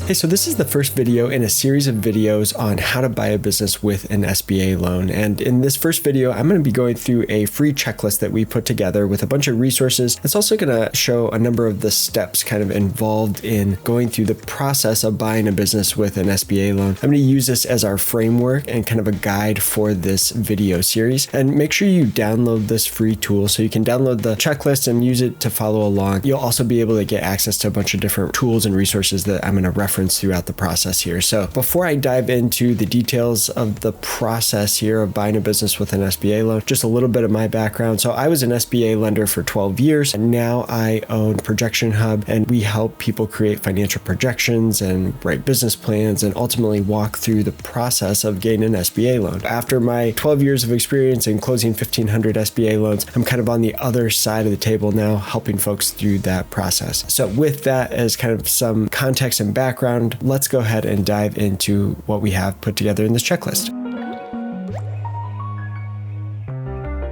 Hey, so this is the first video in a series of videos on how to buy a business with an SBA loan. And in this first video, I'm going to be going through a free checklist that we put together with a bunch of resources. It's also going to show a number of the steps kind of involved in going through the process of buying a business with an SBA loan. I'm going to use this as our framework and kind of a guide for this video series. And make sure you download this free tool so you can download the checklist and use it to follow along. You'll also be able to get access to a bunch of different tools and resources that I'm going to reference throughout the process here. So before I dive into the details of the process here of buying a business with an SBA loan, just a little bit of my background. So I was an SBA lender for 12 years, and now I own ProjectionHub, and we help people create financial projections and write business plans and ultimately walk through the process of getting an SBA loan. After my 12 years of experience in closing 1,500 SBA loans, I'm kind of on the other side of the table now, helping folks through that process. So with that as kind of some context and background, let's go ahead and dive into what we have put together in this checklist.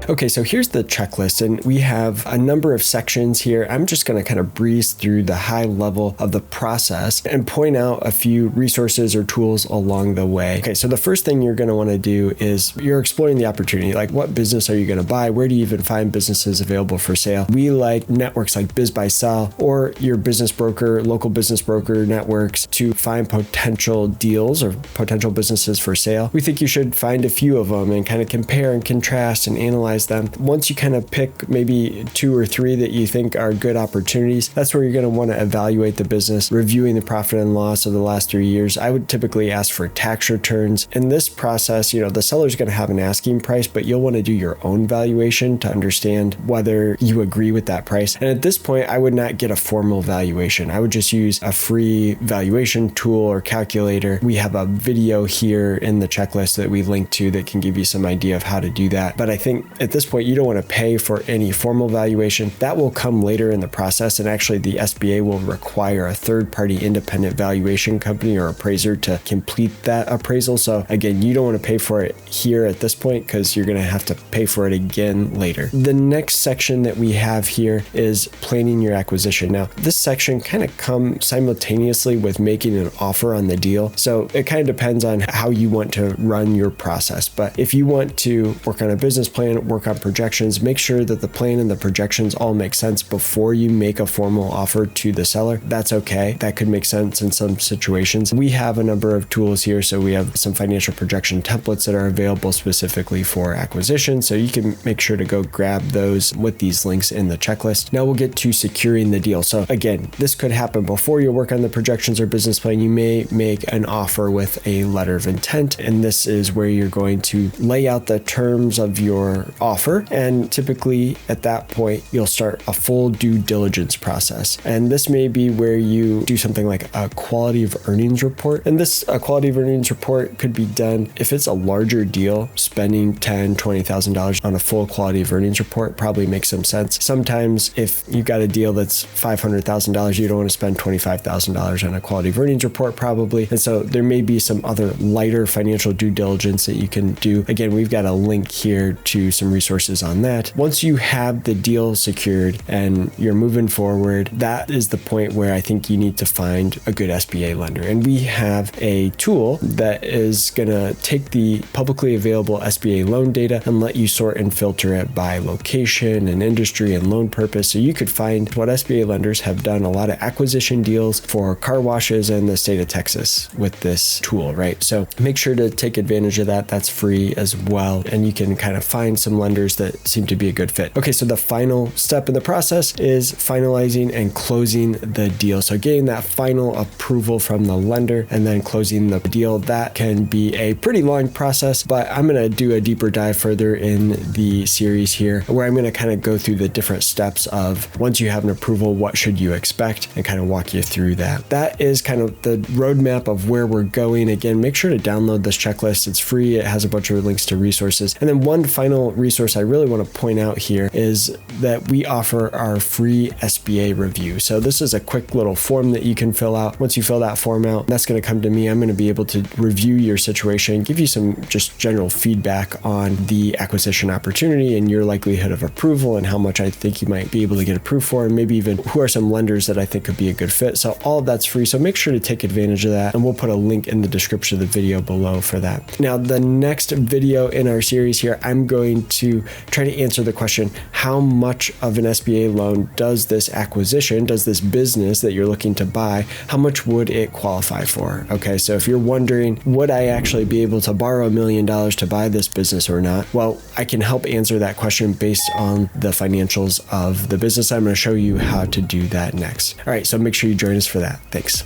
Okay, so here's the checklist, and we have a number of sections here. I'm just going to kind of breeze through the high level of the process and point out a few resources or tools along the way. Okay, so the first thing you're going to want to do is you're exploring the opportunity. Like, what business are you going to buy? Where do you even find businesses available for sale? We like networks like Biz Buy Sell or your business broker, local business broker networks to find potential deals or potential businesses for sale. We think you should find a few of them and kind of compare and contrast and analyze them. Once you kind of pick maybe 2 or 3 that you think are good opportunities, that's where you're going to want to evaluate the business, reviewing the profit and loss of the last 3 years. I would typically ask for tax returns. In this process, the seller's going to have an asking price, but you'll want to do your own valuation to understand whether you agree with that price. And at this point, I would not get a formal valuation. I would just use a free valuation tool or calculator. We have a video here in the checklist that we link to that can give you some idea of how to do that. But I think at this point, you don't want to pay for any formal valuation. That will come later in the process. And actually, the SBA will require a third-party independent valuation company or appraiser to complete that appraisal. So again, you don't want to pay for it here at this point because you're going to have to pay for it again later. The next section that we have here is planning your acquisition. Now, this section kind of comes simultaneously with making an offer on the deal. So it kind of depends on how you want to run your process. But if you want to work on a business plan, work on projections, make sure that the plan and the projections all make sense before you make a formal offer to the seller. That's okay. That could make sense in some situations. We have a number of tools here. So we have some financial projection templates that are available specifically for acquisition. So you can make sure to go grab those with these links in the checklist. Now we'll get to securing the deal. So again, this could happen before you work on the projections or business plan. You may make an offer with a letter of intent, and this is where you're going to lay out the terms of your offer. And typically at that point, you'll start a full due diligence process. And this may be where you do something like a quality of earnings report. And a quality of earnings report could be done if it's a larger deal. Spending $10,000, $20,000 on a full quality of earnings report probably makes some sense. Sometimes if you've got a deal that's $500,000, you don't want to spend $25,000 on a quality of earnings report probably. And so there may be some other lighter financial due diligence that you can do. Again, we've got a link here to some resources on that. Once you have the deal secured and you're moving forward, that is the point where I think you need to find a good SBA lender. And we have a tool that is going to take the publicly available SBA loan data and let you sort and filter it by location and industry and loan purpose. So you could find what SBA lenders have done a lot of acquisition deals for car washes in the state of Texas with this tool, right? So make sure to take advantage of that. That's free as well. And you can kind of find some lenders that seem to be a good fit. Okay, so the final step in the process is finalizing and closing the deal. So getting that final approval from the lender and then closing the deal. That can be a pretty long process, but I'm going to do a deeper dive further in the series here where I'm going to kind of go through the different steps of once you have an approval, what should you expect, and kind of walk you through that. That is kind of the roadmap of where we're going. Again, make sure to download this checklist. It's free. It has a bunch of links to resources. And then one final resource resource I really want to point out here is that we offer our free SBA review. So this is a quick little form that you can fill out. Once you fill that form out, that's going to come to me. I'm going to be able to review your situation, give you some just general feedback on the acquisition opportunity and your likelihood of approval and how much I think you might be able to get approved for, and maybe even who are some lenders that I think could be a good fit. So all of that's free. So make sure to take advantage of that. And we'll put a link in the description of the video below for that. Now, the next video in our series here, I'm going to try to answer the question, how much of an SBA loan does this acquisition, does this business that you're looking to buy, how much would it qualify for? Okay, so if you're wondering, would I actually be able to borrow $1 million to buy this business or not? Well, I can help answer that question based on the financials of the business. I'm going to show you how to do that next. All right, so make sure you join us for that. Thanks.